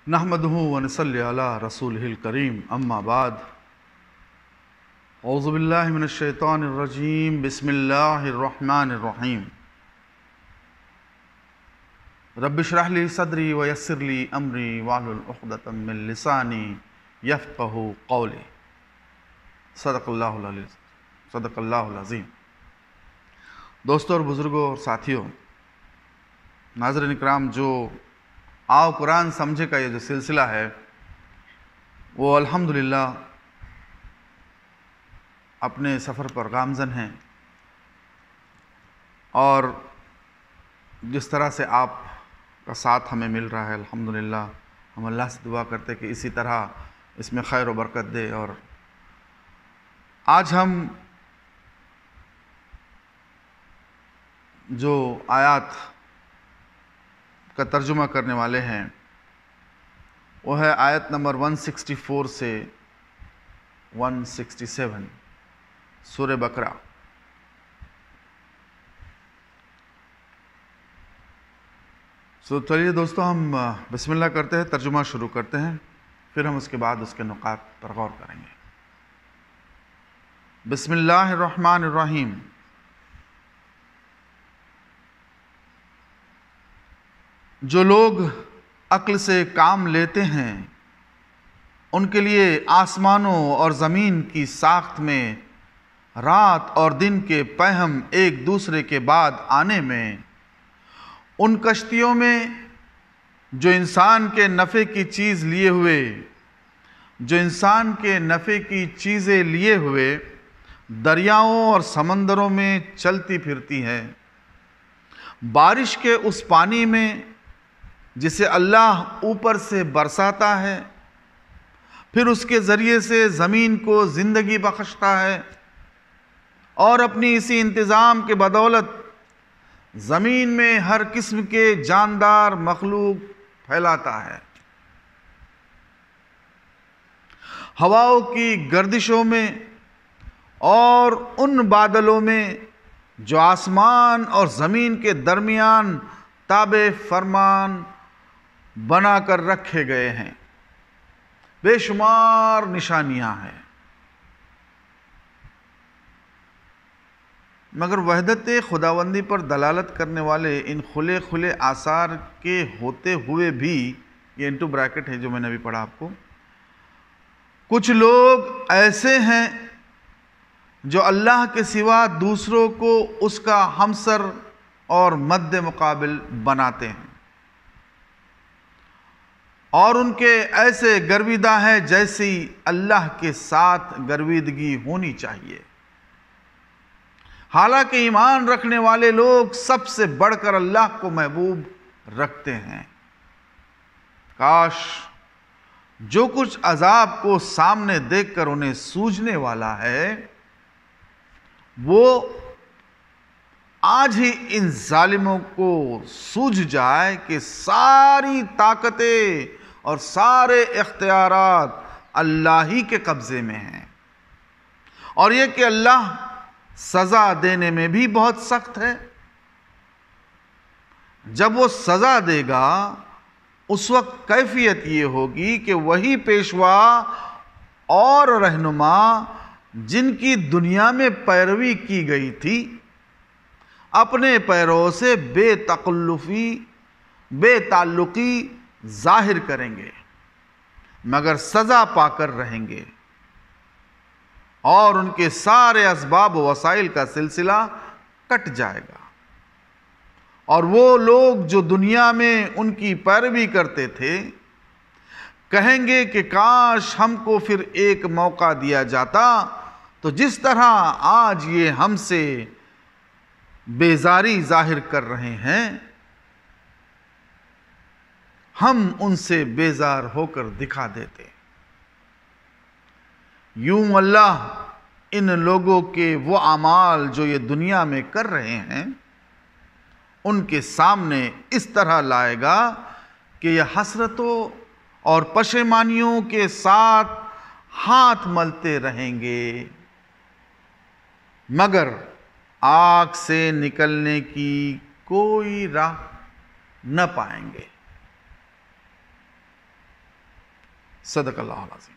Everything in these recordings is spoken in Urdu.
نحمدہ ونصلی علی رسولہ الکریم اما بعد اعوذ باللہ من الشیطان الرجیم بسم اللہ الرحمن الرحیم رب اشرح لی صدری ویسر لی امری واحلل عقدۃ من لسانی یفقہوا قولی صدق اللہ العظیم۔ دوستوں اور بزرگوں اور ساتھیوں، ناظرین اکرام، جو آؤ قرآن سمجھے کا یہ جو سلسلہ ہے وہ الحمدللہ اپنے سفر پر گامزن ہیں، اور جس طرح سے آپ کا ساتھ ہمیں مل رہا ہے الحمدللہ ہم اللہ سے دعا کرتے کہ اسی طرح اس میں خیر و برکت دے۔ اور آج ہم جو آیات کا ترجمہ کرنے والے ہیں وہ ہے آیت نمبر 164 سے 167 سورہ بقرہ۔ چلیے دوستو، ہم بسم اللہ کرتے ہیں، ترجمہ شروع کرتے ہیں، پھر ہم اس کے بعد اس کے نکات پر غور کریں گے۔ بسم اللہ الرحمن الرحیم۔ جو لوگ عقل سے کام لیتے ہیں ان کے لیے آسمانوں اور زمین کی ساخت میں، رات اور دن کے پہم ایک دوسرے کے بعد آنے میں، ان کشتیوں میں جو انسان کے نفع کی چیزیں لیے ہوئے دریاؤں اور سمندروں میں چلتی پھرتی ہیں، بارش کے اس پانی میں جسے اللہ اوپر سے برساتا ہے، پھر اس کے ذریعے سے زمین کو زندگی بخشتا ہے، اور اپنی اسی انتظام کے بدولت زمین میں ہر قسم کے جاندار مخلوق پھیلاتا ہے۔ ہواؤں کی گردشوں میں اور ان بادلوں میں جو آسمان اور زمین کے درمیان تابع فرمان بنا کر رکھے گئے ہیں، بے شمار نشانیاں ہیں۔ مگر وحدت خداوندی پر دلالت کرنے والے ان کھلے آثار کے ہوتے ہوئے بھی، یہ انٹو بریکٹ ہے جو میں نے ابھی پڑھا آپ کو، کچھ لوگ ایسے ہیں جو اللہ کے سوا دوسروں کو اس کا ہمسر اور مد مقابل بناتے ہیں، اور ان کے ایسے گرویدہ ہیں جیسی اللہ کے ساتھ گرویدگی ہونی چاہیے، حالانکہ ایمان رکھنے والے لوگ سب سے بڑھ کر اللہ کو محبوب رکھتے ہیں۔ کاش جو کچھ عذاب کو سامنے دیکھ کر انہیں سوجنے والا ہے وہ آج ہی ان ظالموں کو سوجھ جائے کہ ساری طاقتیں اور سارے اختیارات اللہ ہی کے قبضے میں ہیں، اور یہ کہ اللہ سزا دینے میں بھی بہت سخت ہے۔ جب وہ سزا دے گا اس وقت کیفیت یہ ہوگی کہ وہی پیشوا اور رہنما جن کی دنیا میں پیروی کی گئی تھی اپنے پیروں سے بے تعلقی ظاہر کریں گے، مگر سزا پا کر رہیں گے، اور ان کے سارے اسباب و وسائل کا سلسلہ کٹ جائے گا، اور وہ لوگ جو دنیا میں ان کی پیروی کرتے تھے کہیں گے کہ کاش ہم کو پھر ایک موقع دیا جاتا تو جس طرح آج یہ ہم سے بیزاری ظاہر کر رہے ہیں ہم ان سے بیزار ہو کر دکھا دیتے۔ یوں اللہ ان لوگوں کے وہ اعمال جو یہ دنیا میں کر رہے ہیں ان کے سامنے اس طرح لائے گا کہ یہ حسرتوں اور پشیمانیوں کے ساتھ ہاتھ ملتے رہیں گے، مگر آگ سے نکلنے کی کوئی راہ نہ پائیں گے۔ صدق اللہ العظیم۔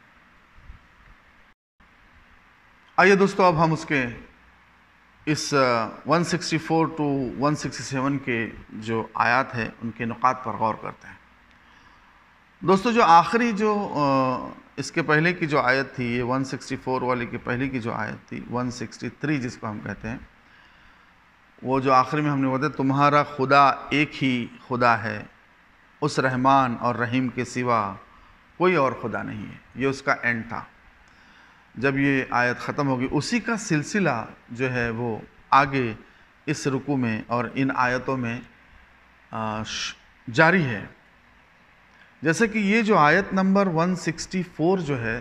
آئیے دوستو، اب ہم اس کے اس 164 to 167 کے جو آیات ہیں ان کے نقاط پر غور کرتے ہیں۔ دوستو، جو آخری جو اس کے پہلے کی جو آیت تھی، یہ 164 والے کی پہلی کی جو آیت تھی، 163 جس کو ہم کہتے ہیں، وہ جو آخری میں ہم نے بتایا تمہارا خدا ایک ہی خدا ہے، اس رحمان اور رحیم کے سوا کوئی اور خدا نہیں ہے۔ یہ اس کا اینڈ تھا۔ جب یہ آیت ختم ہوگی، اسی کا سلسلہ جو ہے وہ آگے اس رکوع میں اور ان آیتوں میں جاری ہے۔ جیسے کہ یہ جو آیت نمبر 164 جو ہے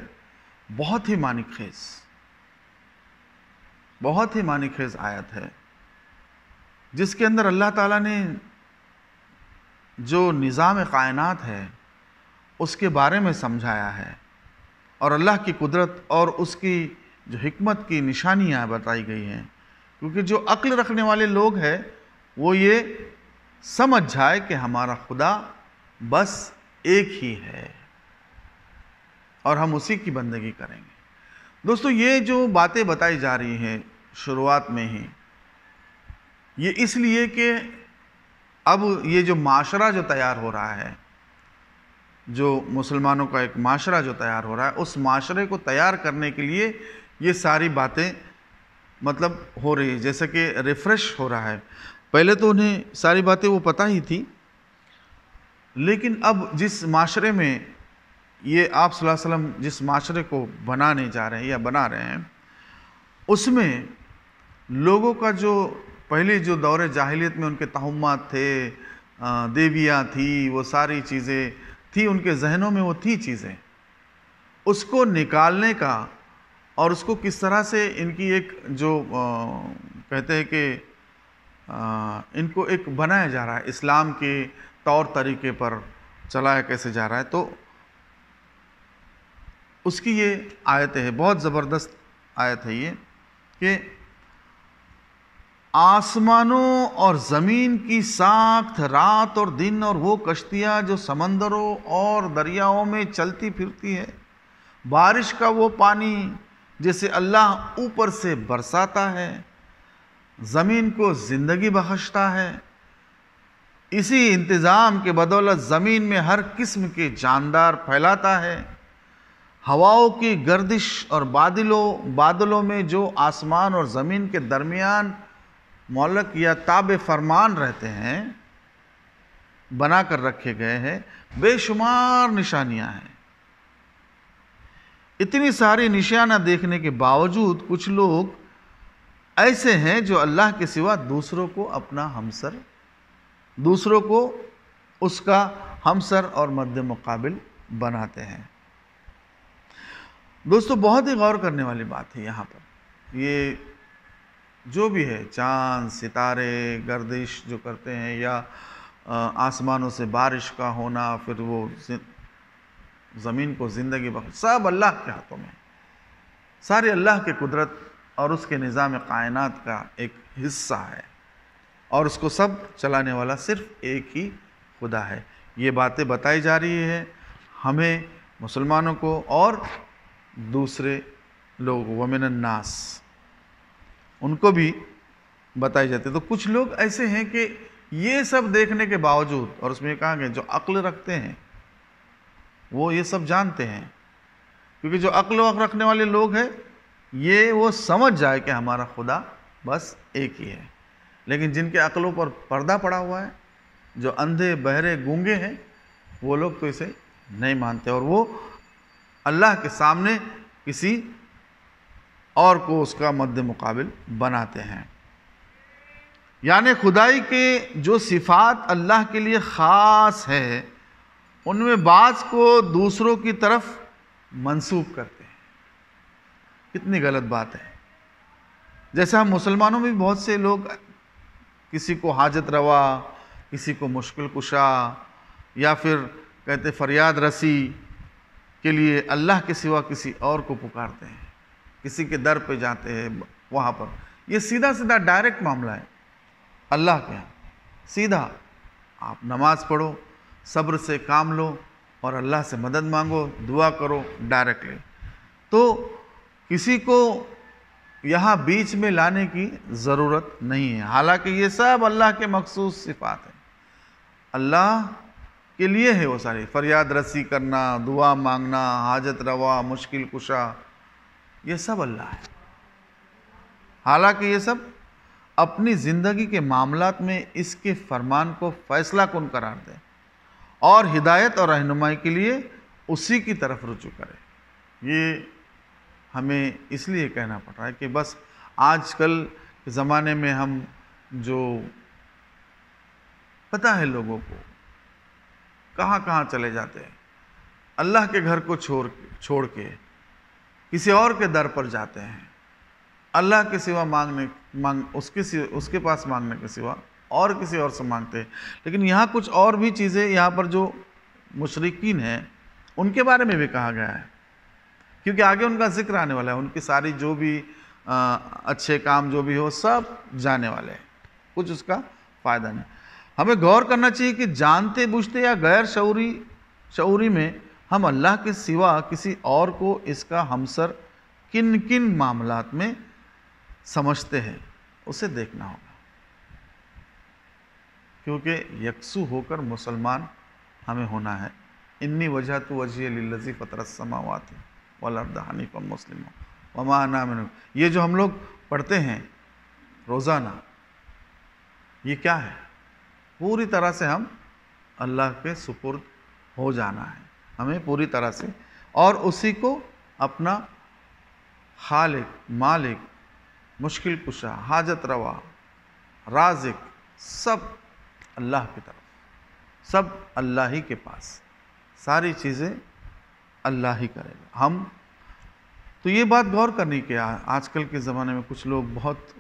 بہت ہی معنی خیز آیت ہے، جس کے اندر اللہ تعالیٰ نے جو نظام کائنات ہے اس کے بارے میں سمجھایا ہے، اور اللہ کی قدرت اور اس کی جو حکمت کی نشانیاں بتائی گئی ہیں، کیونکہ جو عقل رکھنے والے لوگ ہیں وہ یہ سمجھ جائے کہ ہمارا خدا بس ایک ہی ہے اور ہم اسی کی بندگی کریں گے۔ دوستو، یہ جو باتیں بتائی جا رہی ہیں شروعات میں ہی، یہ اس لیے کہ اب یہ جو معاشرہ جو تیار ہو رہا ہے، جو مسلمانوں کا ایک معاشرہ جو تیار ہو رہا ہے، اس معاشرے کو تیار کرنے کے لیے یہ ساری باتیں مطلب ہو رہی ہے، جیسے کہ ریفریش ہو رہا ہے۔ پہلے تو انہیں ساری باتیں وہ پتہ ہی تھی، لیکن اب جس معاشرے میں یہ آپ صلی اللہ علیہ وسلم جس معاشرے کو بنانے جا رہے ہیں یا بنا رہے ہیں، اس میں لوگوں کا جو پہلے جو دور جاہلیت میں ان کے توہمات تھے، دیویاں تھی، وہ ساری چیزیں تھی ان کے ذہنوں میں، وہ تھی چیزیں، اس کو نکالنے کا اور اس کو کس طرح سے ان کی ایک جو کہتے ہیں کہ ان کو ایک بنایا جا رہا ہے، اسلام کے طور طریقے پر چلایا کیسے جا رہا ہے، تو اس کی یہ آیت ہے، بہت زبردست آیت ہے یہ، کہ آسمانوں اور زمین کی ساخت، رات اور دن، اور وہ کشتیاں جو سمندروں اور دریاؤں میں چلتی پھرتی ہے، بارش کا وہ پانی جسے اللہ اوپر سے برساتا ہے، زمین کو زندگی بخشتا ہے، اسی انتظام کے بدولت زمین میں ہر قسم کے جاندار پھیلاتا ہے، ہواؤں کی گردش اور بادلوں میں جو آسمان اور زمین کے درمیان معلق یا تابع فرمان رہتے ہیں، بنا کر رکھے گئے ہیں، بے شمار نشانیاں ہیں۔ اتنی ساری نشانیاں دیکھنے کے باوجود کچھ لوگ ایسے ہیں جو اللہ کے سوا دوسروں کو اپنا ہمسر، دوسروں کو اس کا ہمسر اور مد مقابل بناتے ہیں۔ دوستو، بہت ہی غور کرنے والی بات ہے یہاں پر، یہ جو بھی ہے چاند، ستارے، گردش جو کرتے ہیں، یا آسمانوں سے بارش کا ہونا، پھر وہ زمین کو زندگی بخش، سب اللہ کے ہاتھوں میں، سارے اللہ کے قدرت اور اس کے نظام کائنات کا ایک حصہ ہے، اور اس کو سب چلانے والا صرف ایک ہی خدا ہے۔ یہ باتیں بتائی جا رہی ہے ہمیں مسلمانوں کو اور دوسرے لوگ، ومن الناس، ان کو بھی بتائی جاتی ہے۔ تو کچھ لوگ ایسے ہیں کہ یہ سب دیکھنے کے باوجود، اور اس میں یہ کہا گیا جو عقل رکھتے ہیں وہ یہ سب جانتے ہیں، کیونکہ جو عقل و عقل رکھنے والے لوگ ہیں یہ وہ سمجھ جائے کہ ہمارا خدا بس ایک ہی ہے، لیکن جن کے عقلوں پر پردہ پڑا ہوا ہے، جو اندھے بہرے گونگے ہیں، وہ لوگ تو اسے نہیں مانتے، اور وہ اللہ کے سامنے کسی اور کو اس کا مد مقابل بناتے ہیں۔ یعنی خدائی کے جو صفات اللہ کے لیے خاص ہے، ان میں بعض کو دوسروں کی طرف منسوب کرتے ہیں۔ کتنی غلط بات ہے۔ جیسے ہم مسلمانوں میں بھی بہت سے لوگ کسی کو حاجت روا، کسی کو مشکل کشا، یا پھر کہتے فریاد رسی کے لیے اللہ کے سوا کسی اور کو پکارتے ہیں، کسی کے در پہ جاتے ہیں، وہاں پر یہ سیدھا سیدھا ڈائریکٹ معاملہ ہے اللہ کے ہاں۔ سیدھا آپ نماز پڑھو، صبر سے کام لو، اور اللہ سے مدد مانگو، دعا کرو ڈائریکٹلی. تو کسی کو یہاں بیچ میں لانے کی ضرورت نہیں ہے. حالانکہ یہ سب اللہ کے مخصوص صفات ہیں، اللہ کے لیے ہے وہ ساری. فریاد رسی کرنا، دعا مانگنا، حاجت روا، مشکل کشا، یہ سب اللہ ہے. حالانکہ یہ سب اپنی زندگی کے معاملات میں اس کے فرمان کو فیصلہ کن قرار دیں اور ہدایت اور رہنمائی کے لیے اسی کی طرف رجوع کرے. یہ ہمیں اس لیے کہنا پڑ رہا ہے کہ بس آج کل کے زمانے میں ہم جو پتہ ہے لوگوں کو کہاں کہاں چلے جاتے ہیں، اللہ کے گھر کو چھوڑ کے کسی اور کے در پر جاتے ہیں، اللہ کے سوا اس کے پاس مانگنے کے سوا اور کسی اور سے مانگتے ہیں. لیکن یہاں کچھ اور بھی چیزیں یہاں پر جو مشرکین ہیں ان کے بارے میں بھی کہا گیا ہے، کیونکہ آگے ان کا ذکر آنے والا ہے. ان کی ساری جو بھی اچھے کام جو بھی ہو سب جانے والے ہیں، کچھ اس کا فائدہ نہیں. ہمیں غور کرنا چاہیے کہ جانتے بوجھتے یا غیر شعوری میں ہم اللہ کے سوا کسی اور کو اس کا ہمسر کن کن معاملات میں سمجھتے ہیں، اسے دیکھنا ہوگا. کیونکہ یکسو ہو کر مسلمان ہمیں ہونا ہے. انی وجہت وجہی للذی فطر السماوات والارض حنیفا مسلما وما انا من. یہ جو ہم لوگ پڑھتے ہیں روزانہ، یہ کیا ہے؟ پوری طرح سے ہم اللہ کے سپرد ہو جانا ہے، ہمیں پوری طرح سے، اور اسی کو اپنا خالق، مالک، مشکل کشا، حاجت روا، رازق، سب اللہ کی طرف، سب اللہ ہی کے پاس، ساری چیزیں اللہ ہی کرے گا. ہم تو یہ بات غور کرنی کہ آج کل کے زمانے میں کچھ لوگ بہت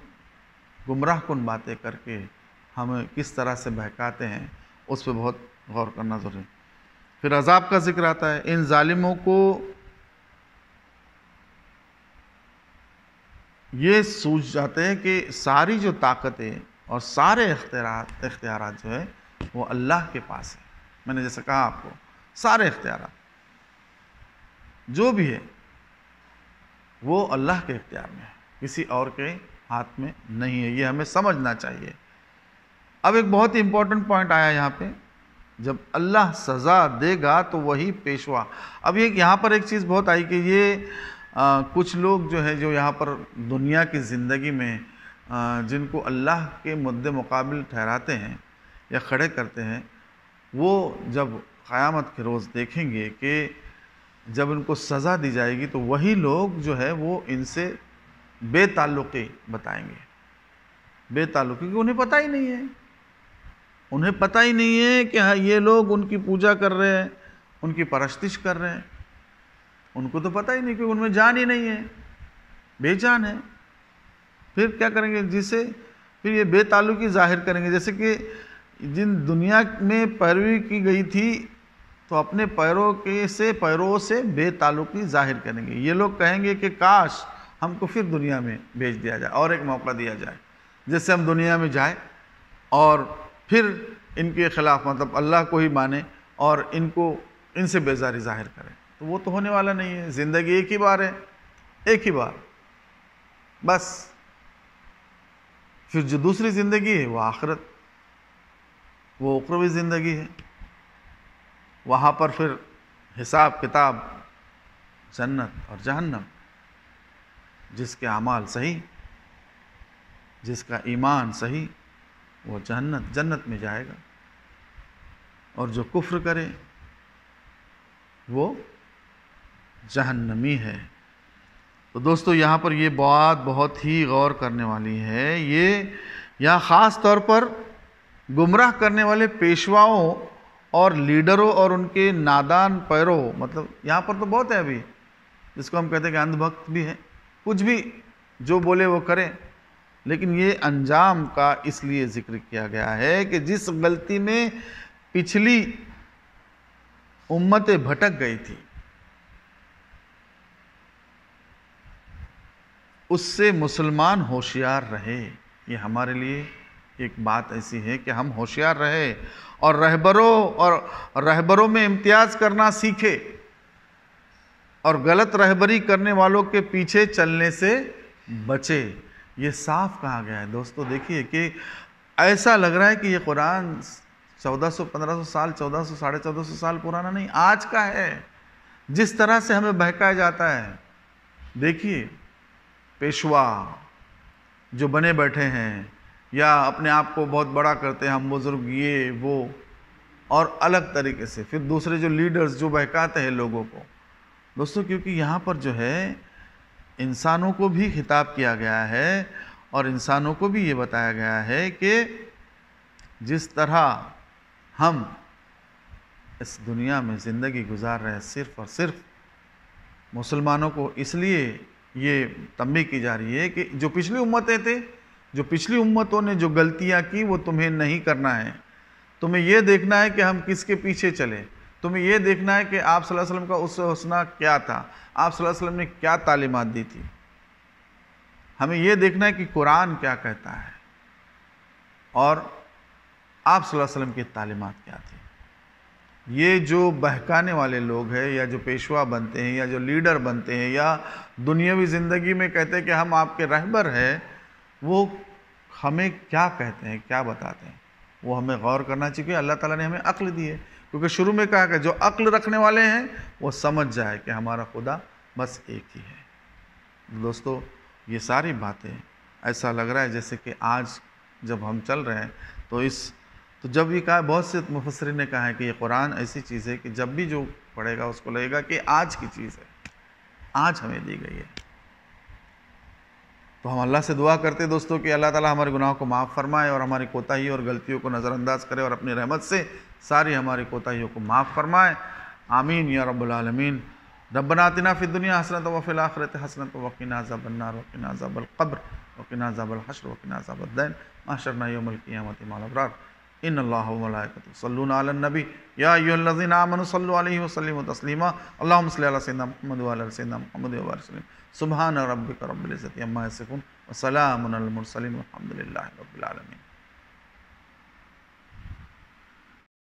گمراہ کن باتیں کر کے ہمیں کس طرح سے بہکاتے ہیں، اس پہ بہت غور کرنا ضروری ہے. پھر عذاب کا ذکر آتا ہے. ان ظالموں کو یہ سوچ جاتے ہیں کہ ساری جو طاقتیں اور سارے اختیارات جو ہے وہ اللہ کے پاس ہے. میں نے جیسے کہا آپ کو، سارے اختیارات جو بھی ہے وہ اللہ کے اختیار میں ہے، کسی اور کے ہاتھ میں نہیں ہے. یہ ہمیں سمجھنا چاہیے. اب ایک بہت ہی امپورٹنٹ پوائنٹ آیا یہاں پہ، جب اللہ سزا دے گا تو وہی پیشوا. اب یہاں پر ایک چیز بہت آئی کہ یہ کچھ لوگ جو ہے جو یہاں پر دنیا کی زندگی میں جن کو اللہ کے مد مقابل ٹھہراتے ہیں یا کھڑے کرتے ہیں، وہ جب قیامت کے روز دیکھیں گے کہ جب ان کو سزا دی جائے گی تو وہی لوگ جو ہے وہ ان سے بے تعلقی بتائیں گے. بے تعلقی کیونکہ انہیں پتہ ہی نہیں ہے، انہیں پتہ ہی نہیں ہے کہ یہ لوگ ان کی پوجا کر رہے ہیں، ان کی پرستش کر رہے ہیں. ان کو تو پتہ ہی نہیں، کیونکہ ان میں جان ہی نہیں ہے، بے جان ہے. پھر کیا کریں گے؟ جسے پھر یہ بے تعلقی ظاہر کریں گے. جیسے کہ جن دنیا میں پیروی کی گئی تھی تو اپنے پیروں سے بے تعلقی ظاہر کریں گے. یہ لوگ کہیں گے کہ کاش ہم کو پھر دنیا میں بھیج دیا جائے اور ایک موقع دیا جائے، جس سے ہم دنیا میں جائیں اور پھر ان کے خلاف مطلب اللہ کو ہی مانے اور ان سے بیزاری ظاہر کریں. تو وہ تو ہونے والا نہیں ہے. زندگی ایک ہی بار ہے، ایک ہی بار بس. پھر جو دوسری زندگی ہے وہ آخرت، وہ اخروی زندگی ہے. وہاں پر پھر حساب کتاب، جنت اور جہنم. جس کے اعمال صحیح، جس کا ایمان صحیح، وہ جنت میں جائے گا، اور جو کفر کرے وہ جہنمی ہے. تو دوستو یہاں پر یہ بات بہت ہی غور کرنے والی ہے. یہ یہاں خاص طور پر گمراہ کرنے والے پیشواؤں اور لیڈروں اور ان کے نادان پیروں، مطلب یہاں پر تو بہت ہے ابھی جس کو ہم کہتے ہیں کہ اندھ بھکت بھی ہے، کچھ بھی جو بولے وہ کریں. لیکن یہ انجام کا اس لیے ذکر کیا گیا ہے کہ جس غلطی میں پچھلی امتیں بھٹک گئی تھی اس سے مسلمان ہوشیار رہے. یہ ہمارے لیے ایک بات ایسی ہے کہ ہم ہوشیار رہے اور رہبروں میں امتیاز کرنا سیکھے اور غلط رہبری کرنے والوں کے پیچھے چلنے سے بچے. یہ صاف کہا گیا ہے دوستو. دیکھیے کہ ایسا لگ رہا ہے کہ یہ قرآن 1400-1500 سال 1400-1450 سال پرانا نہیں، آج کا ہے. جس طرح سے ہمیں بہکایا جاتا ہے. دیکھیے پیشوا جو بنے بیٹھے ہیں یا اپنے آپ کو بہت بڑا کرتے ہیں، ہم بزرگ یہ وہ، اور الگ طریقے سے پھر دوسرے جو لیڈرز جو بہکاتے ہیں لوگوں کو. دوستو کیونکہ یہاں پر جو ہے انسانوں کو بھی خطاب کیا گیا ہے اور انسانوں کو بھی یہ بتایا گیا ہے کہ جس طرح ہم اس دنیا میں زندگی گزار رہے ہیں، صرف اور صرف مسلمانوں کو اس لیے یہ تنبیہ کی جا رہی ہے کہ جو پچھلی امتیں تھے، جو پچھلی امتوں نے جو غلطیاں کی وہ تمہیں نہیں کرنا ہے. تمہیں یہ دیکھنا ہے کہ ہم کس کے پیچھے چلے. تمہیں یہ دیکھنا ہے کہ آپ صلی اللہ علیہ وسلم کا اسوہ حسنہ کیا تھا، آپ صلی اللہ علیہ وسلم نے کیا تعلیمات دی تھی. ہمیں یہ دیکھنا ہے کہ قرآن کیا کہتا ہے اور آپ صلی اللہ علیہ وسلم کی تعلیمات کیا تھی. یہ جو بہکانے والے لوگ ہیں یا جو پیشوا بنتے ہیں یا جو لیڈر بنتے ہیں یا دنیاوی زندگی میں کہتے ہیں کہ ہم آپ کے رہبر ہیں، وہ ہمیں کیا کہتے ہیں، کیا بتاتے ہیں، وہ ہمیں غور کرنا چاہیے. اللہ تعالیٰ نے ہمیں عقل دی ہے، کیونکہ شروع میں کہا کہ جو عقل رکھنے والے ہیں وہ سمجھ جائے کہ ہمارا خدا بس ایک ہی ہے. دوستو یہ ساری باتیں ایسا لگ رہا ہے جیسے کہ آج جب ہم چل رہے ہیں تو جب یہ کہا، بہت سے مفسرین نے کہا ہے کہ یہ قرآن ایسی چیز ہے کہ جب بھی جو پڑھے گا اس کو لگے گا کہ آج کی چیز ہے، آج ہمیں دی گئی ہے. تو ہم اللہ سے دعا کرتے دوستو کہ اللہ تعالیٰ ہمارے گناہوں کو معاف فرمائے اور ہماری کوتاہی اور غلطیوں کو نظر انداز کرے اور اپنی رحمت سے ساری ہماری کوتاہیوں کو معاف فرمائے. آمین یا رب العالمین. ربنا آتنا فی الدنیا حسنۃ وفی الآخرۃ حسنۃ وقنا عذاب النار وقنا عذاب القبر وقنا عذاب الحشر وقنا عذاب الدین محشرنا یوم القیامۃ مع الابرار. ان اللہ وملائکتہ یصلون علی النبی یا ایھا الذین آمنوا صلوا علیہ وسلموا تسلیما. اللہم صل علی سیدنا محمد وعلی سیدنا محمد وبارک وسلم. سبحان ربک رب العزۃ عما یصفون وسلام علی المرسلین والحمد للہ رب العالمین.